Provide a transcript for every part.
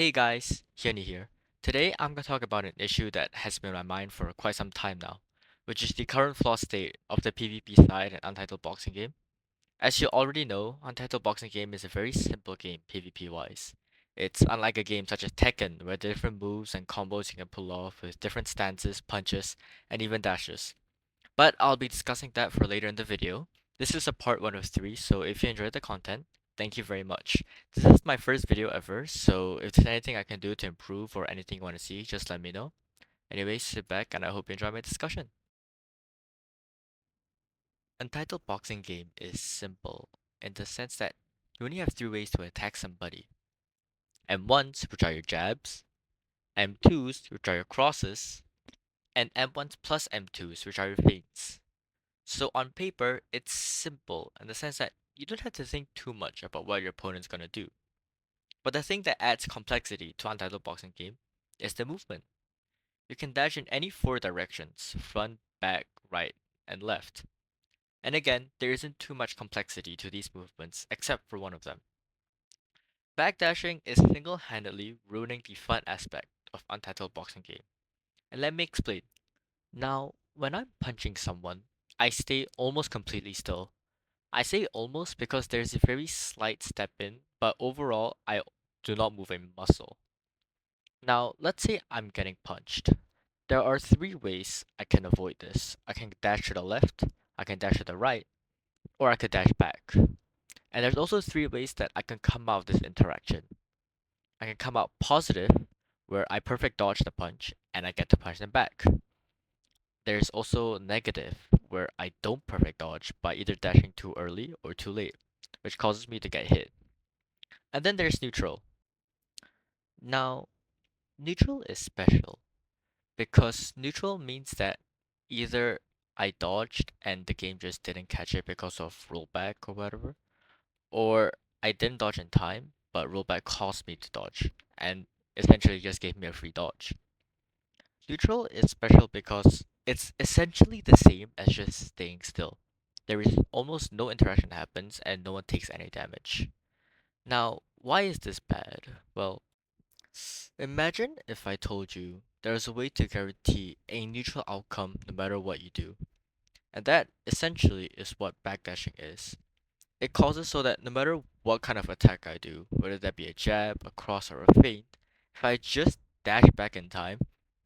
Hey guys, Kenny here. Today I'm going to talk about an issue that has been on my mind for quite some time now, which is the current flawed state of the PvP side and Untitled Boxing Game. As you already know, Untitled Boxing Game is a very simple game PvP wise. It's unlike a game such as Tekken, where there are different moves and combos you can pull off with different stances, punches, and even dashes. But I'll be discussing that for later in the video. This is a part 1 of 3, so if you enjoyed the content, thank you very much. This is my first video ever, so if there's anything I can do to improve or anything you want to see, just let me know. Anyways, sit back and I hope you enjoy my discussion. Untitled Boxing Game is simple in the sense that you only have 3 ways to attack somebody. M1s, which are your jabs, M2s, which are your crosses, and M1s plus M2s, which are your feints. So on paper, it's simple in the sense that you don't have to think too much about what your opponent's gonna do. But the thing that adds complexity to Untitled Boxing Game is the movement. You can dash in any 4 directions, front, back, right, and left. And again, there isn't too much complexity to these movements except for one of them. Backdashing is single-handedly ruining the fun aspect of Untitled Boxing Game. And let me explain. Now, when I'm punching someone, I stay almost completely still. I say almost because there's a very slight step in, but overall, I do not move a muscle. Now, let's say I'm getting punched. There are 3 ways I can avoid this. I can dash to the left, I can dash to the right, or I could dash back. And there's also 3 ways that I can come out of this interaction. I can come out positive, where I perfect dodge the punch, and I get to punch them back. There's also negative, where I don't perfect dodge by either dashing too early or too late, which causes me to get hit. And then there's neutral. Now, neutral is special because neutral means that either I dodged and the game just didn't catch it because of rollback or whatever, or I didn't dodge in time, but rollback caused me to dodge and essentially just gave me a free dodge. Neutral is special because it's essentially the same as just staying still. There is almost no interaction happens and no one takes any damage. Now, why is this bad? Well, imagine if I told you there's a way to guarantee a neutral outcome no matter what you do. And that essentially is what backdashing is. It causes so that no matter what kind of attack I do, whether that be a jab, a cross, or a feint, if I just dash back in time,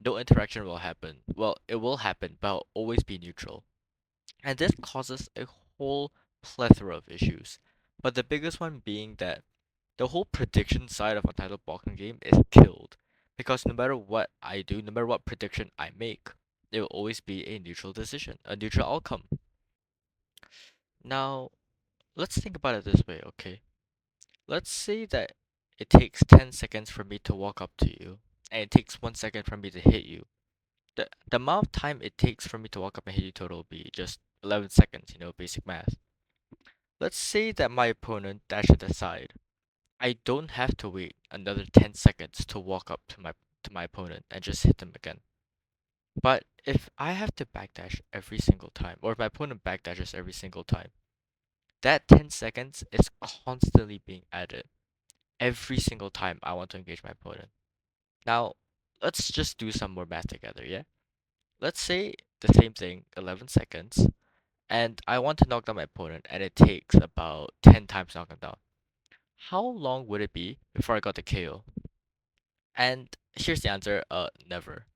no interaction will happen. Well, it will happen, but it'll always be neutral. And this causes a whole plethora of issues. But the biggest one being that the whole prediction side of Untitled Boxing Game is killed. Because no matter what I do, no matter what prediction I make, it will always be a neutral decision, a neutral outcome. Now, let's think about it this way, okay? Let's say that it takes 10 seconds for me to walk up to you, and it takes 1 second for me to hit you. The amount of time it takes for me to walk up and hit you total will be just 11 seconds, basic math. Let's say that my opponent dashes aside. I don't have to wait another 10 seconds to walk up to my opponent and just hit them again. But if I have to backdash every single time, or if my opponent backdashes every single time, that 10 seconds is constantly being added every single time I want to engage my opponent. Now, let's just do some more math together, yeah? Let's say the same thing, 11 seconds, and I want to knock down my opponent, and it takes about 10 times to knock him down. How long would it be before I got the KO? And here's the answer, never.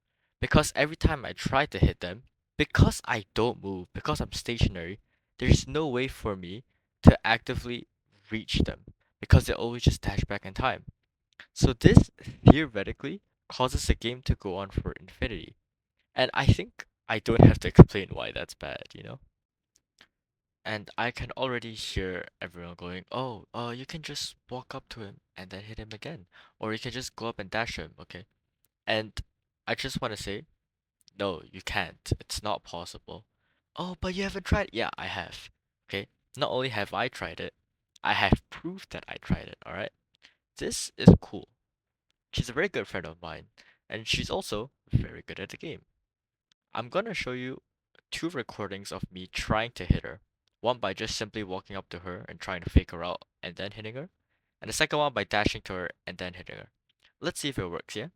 Because every time I try to hit them, because I don't move, because I'm stationary, there's no way for me to actively reach them because they always just dash back in time. So this theoretically causes the game to go on for infinity. And I think I don't have to explain why that's bad? And I can already hear everyone going, "Oh, you can just walk up to him and then hit him again. Or you can just go up and dash him, okay?" And I just want to say, no, you can't. It's not possible. Oh, but you haven't tried. Yeah, I have. Okay? Not only have I tried it, I have proof that I tried it, alright? This is cool. She's a very good friend of mine, and she's also very good at the game. I'm gonna show you 2 recordings of me trying to hit her. One by just simply walking up to her and trying to fake her out and then hitting her, and the second one by dashing to her and then hitting her. Let's see if it works, yeah?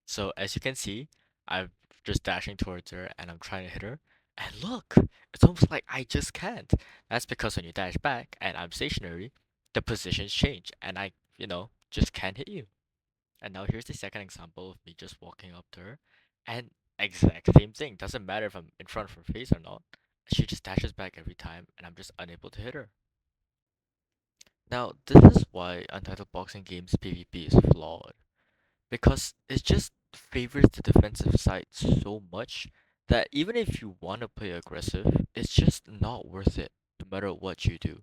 So as you can see, I'm just dashing towards her and I'm trying to hit her. And look, it's almost like I just can't. That's because when you dash back and I'm stationary, the positions change and I just can't hit you. And now here's the second example of me just walking up to her. And exact same thing. Doesn't matter if I'm in front of her face or not. She just dashes back every time and I'm just unable to hit her. Now, this is why Untitled Boxing Games PvP is flawed. Because it just favors the defensive side so much that even if you want to play aggressive, it's just not worth it no matter what you do.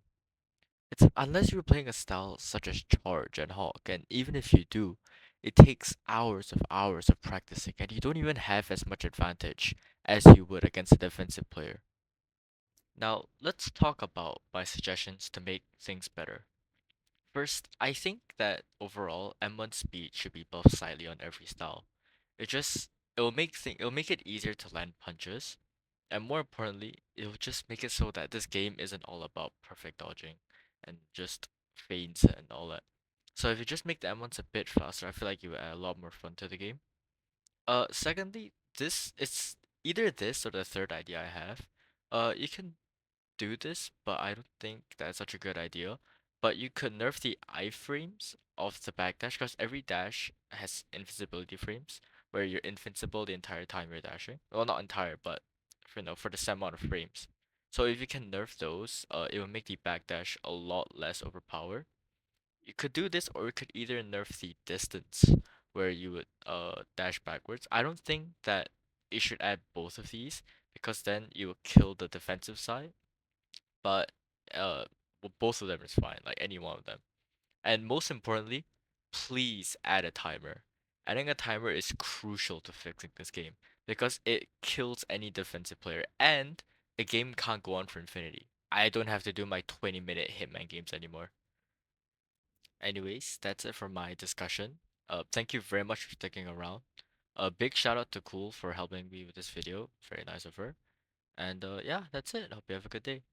It's unless you're playing a style such as Charge and Hawk, and even if you do, it takes hours of practicing, and you don't even have as much advantage as you would against a defensive player. Now, let's talk about my suggestions to make things better. First, I think that overall M1 speed should be buffed slightly on every style. It'll make it easier to land punches, and more importantly, it'll just make it so that this game isn't all about perfect dodging and just feints and all that. So if you just make the M1s a bit faster, I feel like you add a lot more fun to the game. Secondly, this it's either this or the third idea I have. You can do this, but I don't think that's such a good idea. But you could nerf the iframes of the backdash because every dash has invincibility frames where you're invincible the entire time you're dashing. Well, not entire, but for the same amount of frames. So if you can nerf those, it will make the backdash a lot less overpowered. You could do this, or you could either nerf the distance where you would dash backwards. I don't think that it should add both of these because then you will kill the defensive side, but uh both of them is fine, like any one of them. And most importantly, please add a timer. Adding a timer is crucial to fixing this game because it kills any defensive player and the game can't go on for infinity. I don't have to do my 20-minute hitman games anymore. Anyways, that's it for my discussion. Thank you very much for sticking around. A big shout out to Cool for helping me with this video. Very nice of her. And yeah, that's it. Hope you have a good day.